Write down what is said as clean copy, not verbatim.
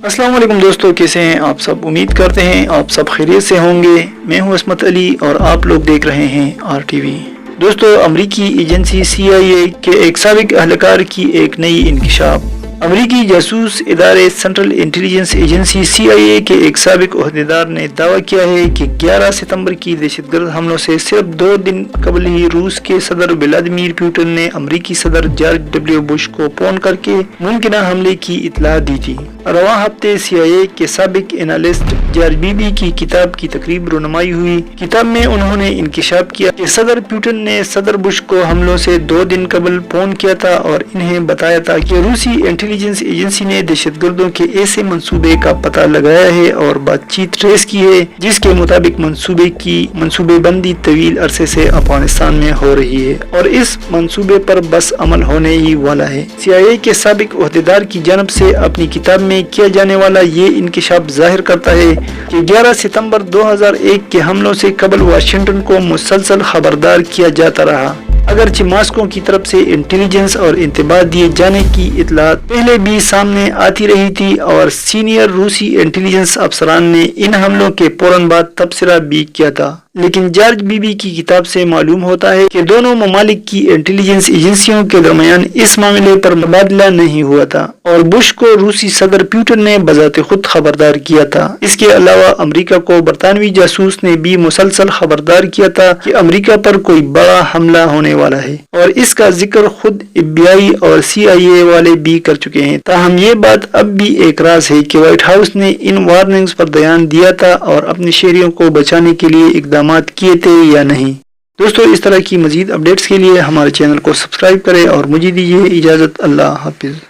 अस्सलाम वालेकुम दोस्तों, कैसे हैं आप सब। उम्मीद करते हैं आप सब खैरियत से होंगे। मैं हूं अस्मत अली और आप लोग देख रहे हैं RTV। दोस्तों, अमरीकी एजेंसी CIA के एक साबिक अहलकार की एक नई इंकशाफ। अमरीकी जासूस इदारे सेंट्रल इंटेलिजेंस एजेंसी CIA के एक साबिक ओहदेदार ने दावा किया है कि 11 सितंबर की दहशतगर्द हमलों से सिर्फ 2 दिन कबल ही रूस के सदर व्लादिमीर पुतिन ने अमरीकी सदर जॉर्ज W. बुश को फोन करके मुमकिन हमले की इत्तला दी थी। रवां हफ्ते CIA के साबिक एनालिस्ट जॉर्ज बीबी की किताब की तकरीब रुनमाई हुई। किताब में उन्होंने इंकशाफ किया कि सदर पुतिन ने सदर बुश को हमलों से 2 दिन कबल फोन किया था और इन्हें बताया था कि रूसी इंटेलिजेंस एजेंसी ने दहशतगर्दों के ऐसे मंसूबे का पता लगाया है और बातचीत ट्रेस की है जिसके मुताबिक मंसूबेबंदी तवील अरसे से अफगानिस्तान में हो रही है और इस मंसूबे पर बस अमल होने ही वाला है। CIA के साबिक ओहदेदार की जानब से अपनी किताब में किया जाने वाला ये इंकशाफ जाहिर करता है कि 11 सितंबर 2001 के हमलों से कबल वाशिंगटन को मुसलसल खबरदार किया जाता रहा। अगरचे मॉस्को की तरफ से इंटेलिजेंस और इंतबाह दिए जाने की इत्तलात पहले भी सामने आती रही थी और सीनियर रूसी इंटेलिजेंस अफसरान ने इन हमलों के फौरन बाद तबसरा भी किया था। लेकिन जॉर्ज बीबी की किताब से मालूम होता है कि दोनों ममालिक की इंटेलिजेंस एजेंसियों के दरमियान इस मामले पर तबादला नहीं हुआ था और बुश को रूसी सदर पुतिन ने बजाते खुद खबरदार किया था। इसके अलावा अमेरिका को बरतानवी जासूस ने भी मुसलसल खबरदार किया था कि अमेरिका पर कोई बड़ा हमला होने वाला है और इसका जिक्र खुद FBI और CIA वाले भी कर चुके हैं। ताहम ये बात अब भी एक राज है कि व्हाइट हाउस ने इन वार्निंग्स पर ध्यान दिया था और अपने शहरियों को बचाने के लिए इकदाम किए थे या नहीं। दोस्तों, इस तरह की मजीद अपडेट्स के लिए हमारे चैनल को सब्सक्राइब करें और मुझे दीजिए इजाजत। अल्लाह हाफिज।